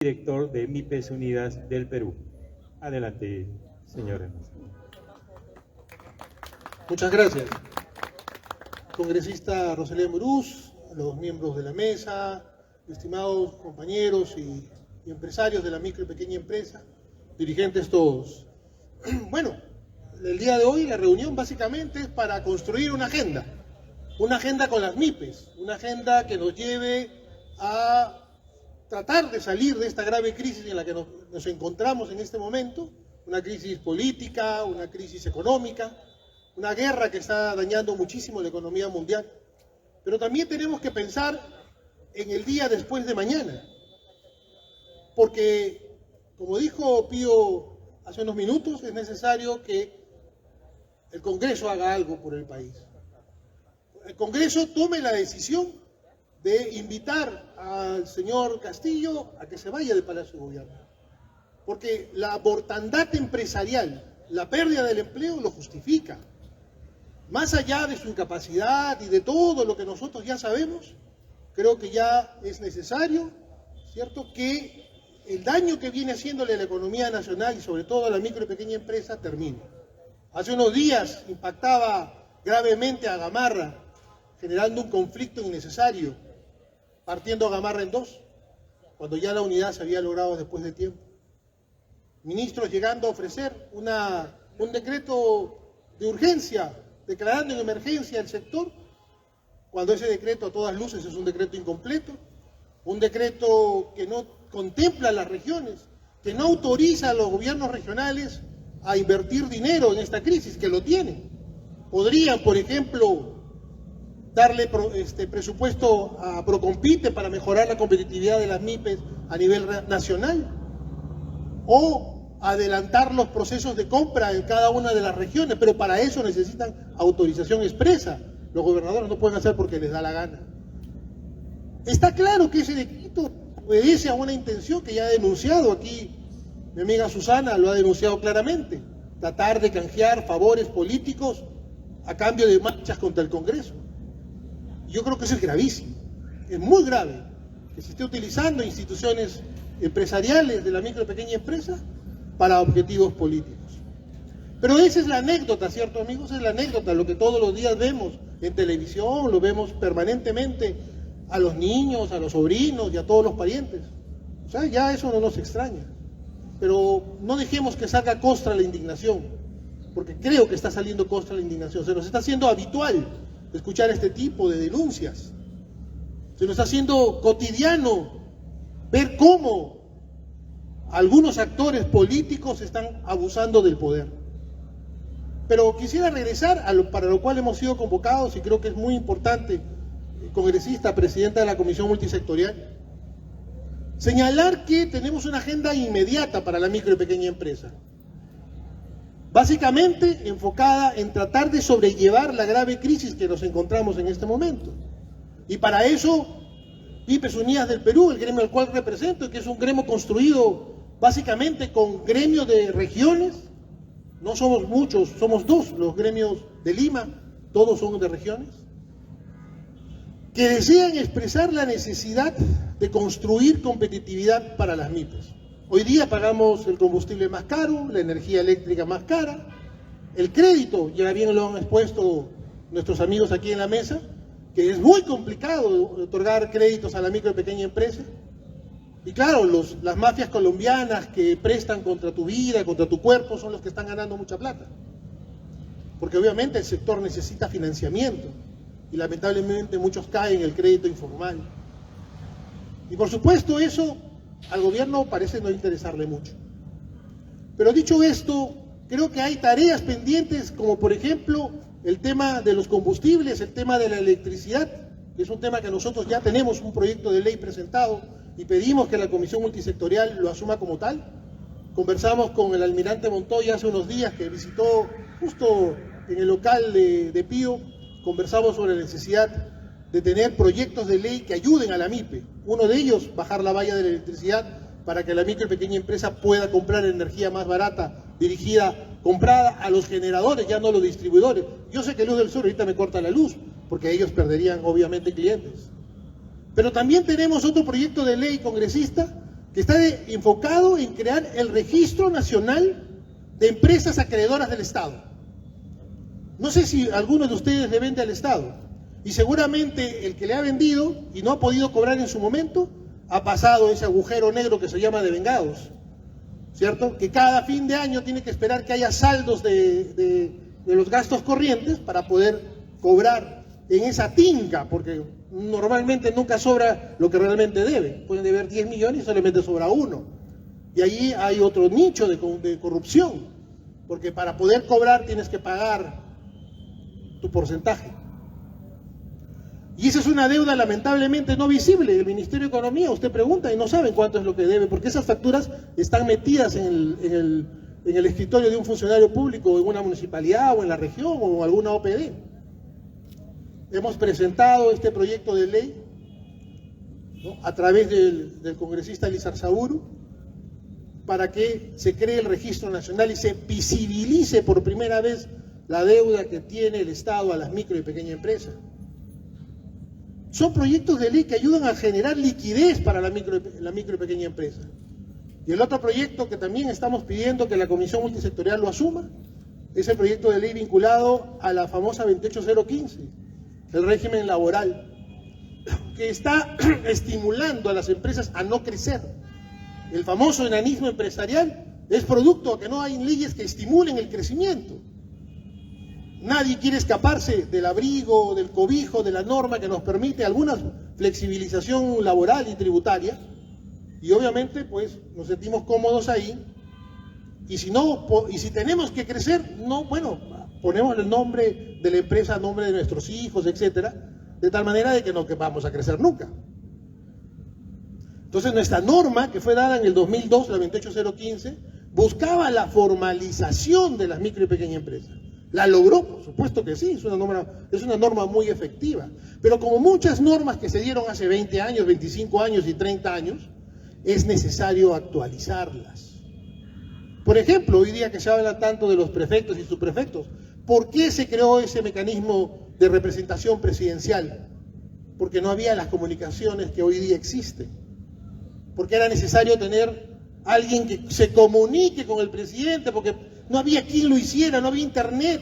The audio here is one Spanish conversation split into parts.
Director de MIPES Unidas del Perú. Adelante, señora. Muchas gracias. Congresista Rosalén Bruz, a los miembros de la mesa, estimados compañeros y empresarios de la micro y pequeña empresa, dirigentes todos. Bueno, el día de hoy la reunión básicamente es para construir una agenda con las MIPES, una agenda que nos lleve a tratar de salir de esta grave crisis en la que nos encontramos en este momento, una crisis política, una crisis económica, una guerra que está dañando muchísimo la economía mundial. Pero también tenemos que pensar en el día después de mañana, porque, como dijo Pío hace unos minutos, es necesario que el Congreso haga algo por el país. El Congreso tome la decisión de invitar al señor Castillo a que se vaya del Palacio de Gobierno, porque la mortandad empresarial, la pérdida del empleo lo justifica. Más allá de su incapacidad y de todo lo que nosotros ya sabemos, creo que ya es necesario, ¿cierto?, que el daño que viene haciéndole a la economía nacional y sobre todo a la micro y pequeña empresa termine. Hace unos días impactaba gravemente a Gamarra, generando un conflicto innecesario, partiendo a Gamarra en dos, cuando ya la unidad se había logrado después de tiempo. Ministros llegando a ofrecer un decreto de urgencia, declarando en emergencia el sector, cuando ese decreto a todas luces es un decreto incompleto, un decreto que no contempla a las regiones, que no autoriza a los gobiernos regionales a invertir dinero en esta crisis, que lo tienen. Podrían, por ejemplo, darle presupuesto a Procompite para mejorar la competitividad de las MIPES a nivel nacional, o adelantar los procesos de compra en cada una de las regiones, pero para eso necesitan autorización expresa. Los gobernadores no pueden hacer porque les da la gana. Está claro que ese decreto obedece a una intención que ya ha denunciado aquí mi amiga Susana, lo ha denunciado claramente: tratar de canjear favores políticos a cambio de marchas contra el Congreso. Yo creo que eso es gravísimo, es muy grave que se esté utilizando instituciones empresariales de la micro y pequeña empresa para objetivos políticos. Pero esa es la anécdota, ¿cierto, amigos? Esa es la anécdota, lo que todos los días vemos en televisión, lo vemos permanentemente a los niños, a los sobrinos y a todos los parientes. O sea, ya eso no nos extraña. Pero no dejemos que salga costra la indignación, porque creo que está saliendo costra la indignación. Se nos está haciendo habitual escuchar este tipo de denuncias. Se nos está haciendo cotidiano ver cómo algunos actores políticos están abusando del poder. Pero quisiera regresar para lo cual hemos sido convocados, y creo que es muy importante, congresista, presidenta de la Comisión Multisectorial, señalar que tenemos una agenda inmediata para la micro y pequeña empresa, básicamente enfocada en tratar de sobrellevar la grave crisis que nos encontramos en este momento. Y para eso, MIPES Unidas del Perú, el gremio al cual represento, que es un gremio construido básicamente con gremios de regiones, no somos muchos, somos dos los gremios de Lima, todos son de regiones, que desean expresar la necesidad de construir competitividad para las MIPES. Hoy día pagamos el combustible más caro, la energía eléctrica más cara, el crédito, ya bien lo han expuesto nuestros amigos aquí en la mesa, que es muy complicado otorgar créditos a la micro y pequeña empresa. Y claro, las mafias colombianas que prestan contra tu vida, contra tu cuerpo, son los que están ganando mucha plata. Porque obviamente el sector necesita financiamiento y lamentablemente muchos caen en el crédito informal. Y por supuesto eso al gobierno parece no interesarle mucho. Pero dicho esto, creo que hay tareas pendientes, como por ejemplo el tema de los combustibles, el tema de la electricidad, que es un tema que nosotros ya tenemos un proyecto de ley presentado y pedimos que la Comisión Multisectorial lo asuma como tal. Conversamos con el almirante Montoya hace unos días, que visitó justo en el local de Pío. Conversamos sobre la necesidad de tener proyectos de ley que ayuden a la MIPE. Uno de ellos, bajar la valla de la electricidad para que la micro y pequeña empresa pueda comprar energía más barata, comprada a los generadores, ya no a los distribuidores. Yo sé que Luz del Sur ahorita me corta la luz, porque ellos perderían obviamente clientes. Pero también tenemos otro proyecto de ley congresista que que está enfocado en crear el Registro Nacional de Empresas Acreedoras del Estado. No sé si alguno de ustedes le vende al Estado, y seguramente el que le ha vendido y no ha podido cobrar en su momento, ha pasado ese agujero negro que se llama devengados, ¿cierto? Que cada fin de año tiene que esperar que haya saldos de los gastos corrientes para poder cobrar en esa tinca, porque normalmente nunca sobra lo que realmente debe. Pueden deber 10 millones y solamente sobra 1. Y allí hay otro nicho de corrupción, porque para poder cobrar tienes que pagar tu porcentaje. Y esa es una deuda lamentablemente no visible. El Ministerio de Economía, usted pregunta y no saben cuánto es lo que debe, porque esas facturas están metidas en el escritorio de un funcionario público en una municipalidad o en la región o en alguna OPD. Hemos presentado este proyecto de ley, ¿no?, a través del congresista Lizarzaburu, para que se cree el registro nacional y se visibilice por primera vez la deuda que tiene el Estado a las micro y pequeñas empresas. Son proyectos de ley que ayudan a generar liquidez para la micro y pequeña empresa. Y el otro proyecto que también estamos pidiendo que la Comisión Multisectorial lo asuma es el proyecto de ley vinculado a la famosa 28015, el régimen laboral, que está estimulando a las empresas a no crecer. El famoso enanismo empresarial es producto de que no hay leyes que estimulen el crecimiento. Nadie quiere escaparse del abrigo, del cobijo, de la norma que nos permite alguna flexibilización laboral y tributaria, y obviamente pues nos sentimos cómodos ahí, y si tenemos que crecer, no, bueno, ponemos el nombre de la empresa a nombre de nuestros hijos, etcétera, de tal manera de que no vamos a crecer nunca. Entonces nuestra norma, que fue dada en el 2002, la 28015, buscaba la formalización de las micro y pequeñas empresas. ¿La logró? Por supuesto que sí, es una norma muy efectiva. Pero como muchas normas que se dieron hace 20 años, 25 años y 30 años, es necesario actualizarlas. Por ejemplo, hoy día que se habla tanto de los prefectos y subprefectos, ¿por qué se creó ese mecanismo de representación presidencial? Porque no había las comunicaciones que hoy día existen. Porque era necesario tener alguien que se comunique con el presidente, porque no había quien lo hiciera, no había internet.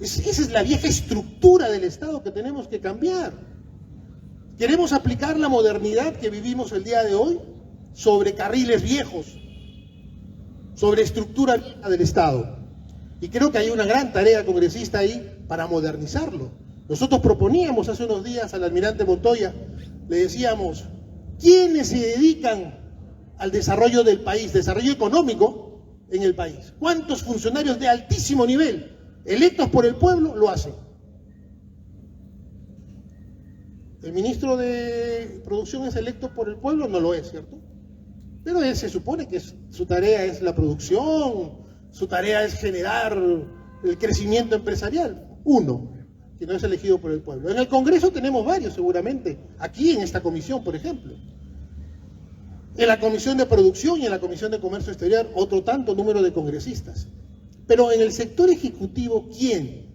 Esa es la vieja estructura del Estado que tenemos que cambiar. Queremos aplicar la modernidad que vivimos el día de hoy sobre carriles viejos, sobre estructura vieja del Estado. Y creo que hay una gran tarea congresista ahí para modernizarlo. Nosotros proponíamos hace unos días al almirante Montoya, le decíamos, ¿quiénes se dedican al desarrollo del país, desarrollo económico en el país? ¿Cuántos funcionarios de altísimo nivel, electos por el pueblo, lo hacen? El ministro de Producción es electo por el pueblo, no lo es, ¿cierto? Pero él se supone que su tarea es la producción, su tarea es generar el crecimiento empresarial. Uno, que no es elegido por el pueblo. En el Congreso tenemos varios seguramente, aquí en esta comisión, por ejemplo. En la Comisión de Producción y en la Comisión de Comercio Exterior, otro tanto número de congresistas. Pero en el sector ejecutivo, ¿quién?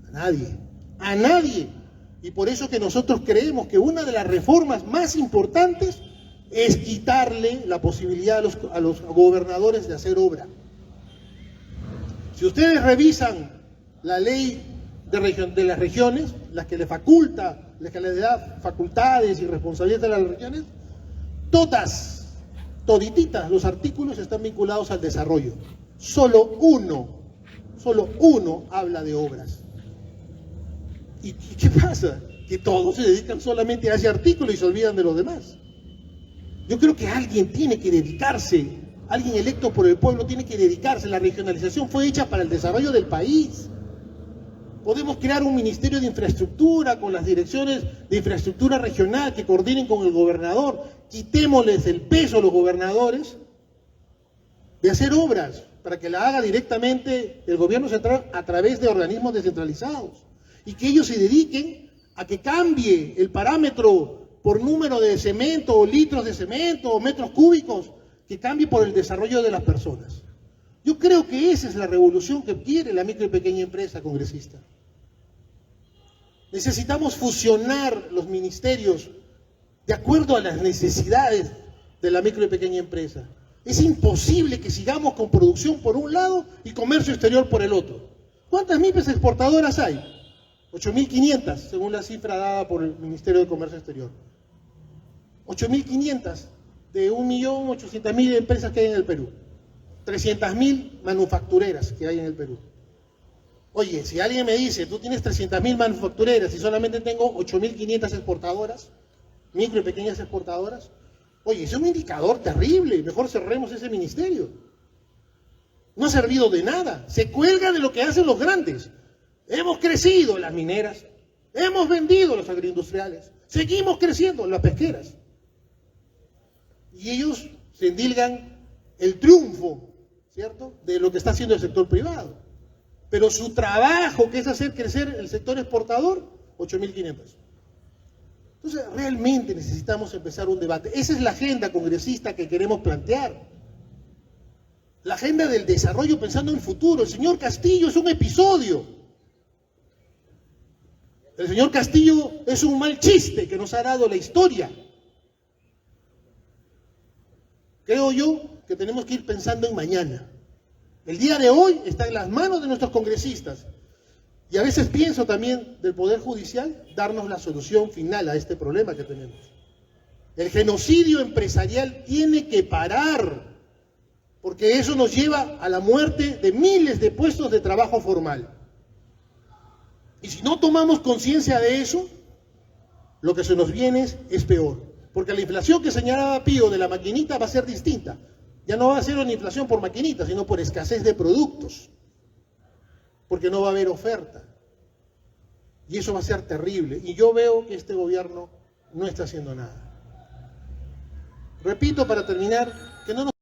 A nadie. A nadie. Y por eso que nosotros creemos que una de las reformas más importantes es quitarle la posibilidad a los gobernadores de hacer obra. Si ustedes revisan la ley de las regiones, las que le da facultades y responsabilidades a las regiones, todititas los artículos están vinculados al desarrollo. Solo uno habla de obras. ¿Y qué pasa? Que todos se dedican solamente a ese artículo y se olvidan de los demás. Yo creo que alguien tiene que dedicarse, alguien electo por el pueblo tiene que dedicarse. La regionalización fue hecha para el desarrollo del país. Podemos crear un ministerio de infraestructura con las direcciones de infraestructura regional que coordinen con el gobernador. Quitémosles el peso a los gobernadores de hacer obras para que la haga directamente el gobierno central a través de organismos descentralizados y que ellos se dediquen a que cambie el parámetro por número de cemento o litros de cemento o metros cúbicos, que cambie por el desarrollo de las personas. Yo creo que esa es la revolución que quiere la micro y pequeña empresa congresista. Necesitamos fusionar los ministerios de acuerdo a las necesidades de la micro y pequeña empresa. Es imposible que sigamos con producción por un lado y comercio exterior por el otro. ¿Cuántas MIPES exportadoras hay? 8.500, según la cifra dada por el Ministerio de Comercio Exterior. 8.500 de 1.800.000 empresas que hay en el Perú. 300.000 manufactureras que hay en el Perú. Oye, si alguien me dice, tú tienes 300.000 manufactureras y solamente tengo 8.500 exportadoras, micro y pequeñas exportadoras, oye, es un indicador terrible, mejor cerremos ese ministerio. No ha servido de nada, se cuelga de lo que hacen los grandes. Hemos crecido las mineras, hemos vendido los agroindustriales, seguimos creciendo las pesqueras. Y ellos se endilgan el triunfo, ¿cierto?, de lo que está haciendo el sector privado. Pero su trabajo, que es hacer crecer el sector exportador, 8.500. Entonces, realmente necesitamos empezar un debate. Esa es la agenda congresista que queremos plantear. La agenda del desarrollo pensando en el futuro. El señor Castillo es un episodio. El señor Castillo es un mal chiste que nos ha dado la historia. Creo yo que tenemos que ir pensando en mañana. El día de hoy está en las manos de nuestros congresistas. Y a veces pienso también del Poder Judicial darnos la solución final a este problema que tenemos. El genocidio empresarial tiene que parar, porque eso nos lleva a la muerte de miles de puestos de trabajo formal. Y si no tomamos conciencia de eso, lo que se nos viene es peor. Porque la inflación que señalaba Pío de la maquinita va a ser distinta. Ya no va a ser una inflación por maquinita, sino por escasez de productos. Porque no va a haber oferta. Y eso va a ser terrible. Y yo veo que este gobierno no está haciendo nada. Repito para terminar, que no nos